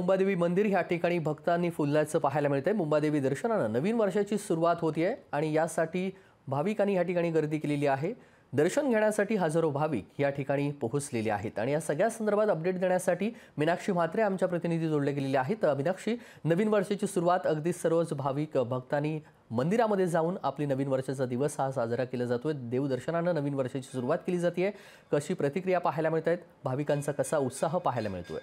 मुंबादेवी मंदिर या ठिकाणी भक्तांनी फुलल्याचं पाहायला मिळतंय। मुंबादेवी दर्शनानं नवीन वर्षाची सुरुवात होतीये आणि यासाठी भाविकांनी या ठिकाणी गर्दी केलेली आहे। दर्शन घेण्यासाठी हजारो भाविक या ठिकाणी पोहोचलेले आहेत आणि या सगळ्या संदर्भात अपडेट देण्यासाठी मीनाक्षी म्हात्रे आमच्या प्रतिनिधी जोडले गेलेले आहेत। मीनाक्षी, नवीन वर्षाची सुरुवात अगदी सर्वच भाविक भक्तांनी मंदिरामध्ये जाऊन आपली नवीन वर्षाचा दिवस हा साजरा केला जातोय। देवदर्शनानं नवीन वर्षाची सुरुवात केली जाते। कशी प्रतिक्रिया पाहायला मिळतात, भाविकांचा कसा उत्साह पाहायला मिळतोय?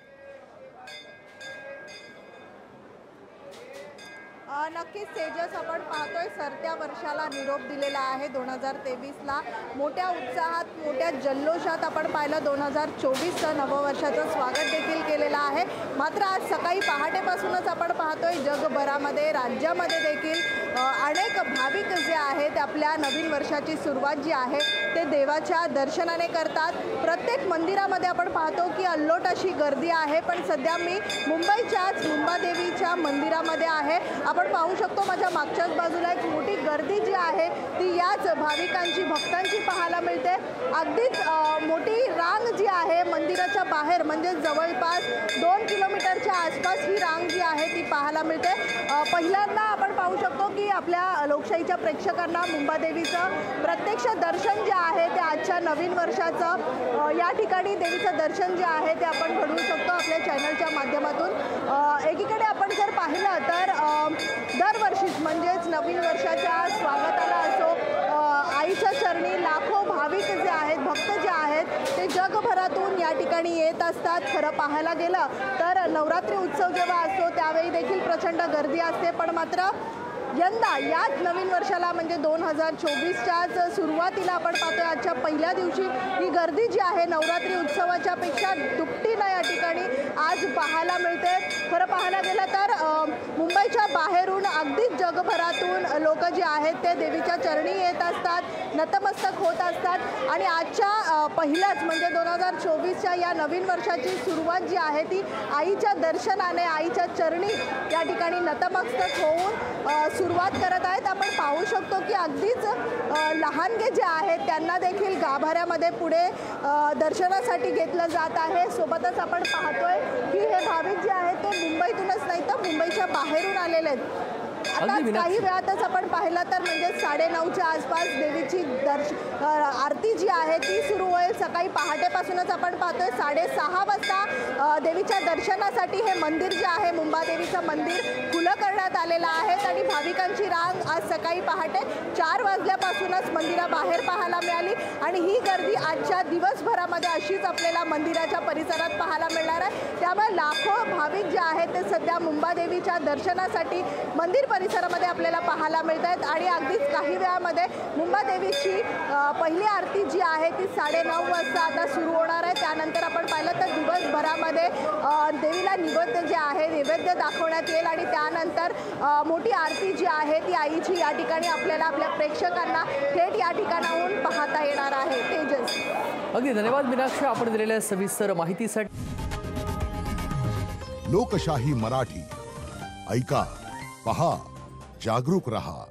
नक्कीच तेजस, आपण पाहतोय सरत्या वर्षाला निरोप दिलेला आहे। 2023ला मोठ्या उत्साहात मोठ्या जल्लोषात आपण पाहिलं 2024चं नववर्षाचं स्वागत देखील केलेलं आहे। मात्र आज सकाळी पहाटेपासूनच आपण पाहतोय जगभरामध्ये राज्यामध्ये देखील अनेक भाविक जे आहेत आपल्या नवीन वर्षाची सुरुवात जी आहे ते देवाच्या दर्शनाने करतात। प्रत्येक मंदिरामध्ये आपण पाहतो की अल्लोट अशी गर्दी आहे। पण सध्या मी मुंबईच्याच मुंबादेवीच्या मंदिरामध्ये आहे। आपण पाहू शकतो माझ्या मागच्याच बाजूला एक मोठी गर्दी जी आहे ती याच भाविकांची भक्तांची पाहायला मिळते। अगदीच मोठी रांग जी आहे मंदिराच्या बाहेर म्हणजे जवळपास 2 किलोमीटरच्या आसपास ही रांग जी आहे ती पाहायला मिळते। पहिल्यांदा आपण पाहू शकतो की आपल्या लोकशाहीच्या प्रेक्षकांना मुंबादेवीचं प्रत्यक्ष दर्शन जे आहे ते आजच्या नवीन वर्षाचं या ठिकाणी देवीचं दर्शन जे आहे ते आपण घडवू शकतो आपल्या चॅनलच्या माध्यमातून। एकीकडे आपण जर पाहिलं तर दरवर्षीच म्हणजेच नवीन वर्षाच्या स्वागताला असो आईच्या चरणी लाखो भाविक जे आहेत भक्त जे आहेत ते जगभरातून या ठिकाणी येत असतात। खरं पाहायला गेलं तर नवरात्री उत्सव जेव्हा असतो त्यावेळी देखील प्रचंड गर्दी असते। पण मात्र यंदा याच नवीन वर्षाला म्हणजे 2024च्याच सुरुवातीला आपण पाहतोय आजच्या पहिल्या दिवशी ही गर्दी जी आहे नवरात्री उत्सवाच्या पेक्षा दुपटीनं या ठिकाणी आज पाहायला मिळते। खरं पाहायला गेलं तर मुंबईच्या बाहेरून अगदीच जगभरातून लोक जे आहेत ते देवीच्या चरणी येत असतात, नतमस्तक होत असतात आणि आजच्या पहिल्याच म्हणजे 2024च्या या नवीन वर्षाची सुरुवात जी आहे ती आईच्या दर्शनाने आईच्या चरणी या ठिकाणी नतमस्तक होऊन सुरुवात करत आहेत। आपण पाहू शकतो की अगदीच लहानगे जे आहेत त्यांना देखील गाभाऱ्यामध्ये पुढे दर्शनासाठी घेतलं जात आहे। सोबतच आपण पाहतोय की हे भाविक जे आहेत ते मुंबईतूनच नाही तर मुंबईच्या बाहेरून आलेले आहेत। आता काही वेळातच आपण पाहिलं तर म्हणजे 9:30च्या आसपास देवीची आरती जी आहे ती सुरू होईल। सकाळी पहाटेपासूनच आपण पाहतोय 6:30 वाजता देवीच्या दर्शनासाठी हे मंदिर जे आहे मुंबादेवीचं मंदिर खुलं करण्यात आलेलं आहे आणि भाविकांची रांग आज सकाळी पहाटे 4 वाजल्यापासूनच मंदिराबाहेर पाहायला मिळाली आणि ही गर्दी आजच्या दिवसभरामध्ये अशीच आपल्याला मंदिराच्या परिसरात पाहायला मिळणार आहे। त्यामुळे लाखो भाविक जे आहेत ते सध्या मुंबादेवीच्या दर्शनासाठी मंदिर परिसरामध्ये आपल्याला पाहायला मिळत आहेत आणि अगदीच काही वेळामध्ये मुंबादेवीची पहिली आरती जी आहे ती 9:30 वाजता आता सुरू होणार आहे। त्यानंतर आपण पाहिलं तर दिवसभरामध्ये देवीला नैवेद्य जे आहे नैवेद्य दाखवण्यात येईल आणि त्यानंतर मोठी आरती जी आहे ती आईची या ठिकाणी आपल्याला आपल्या प्रेक्षकांना थेट या ठिकाणाहून पाहता येणार आहे। तेजस, अगदी धन्यवाद मीनाक्षी आपण दिलेल्या सविस्तर माहितीसाठी। लोकशाही मराठी ऐका, पहा, जागरूक रहा।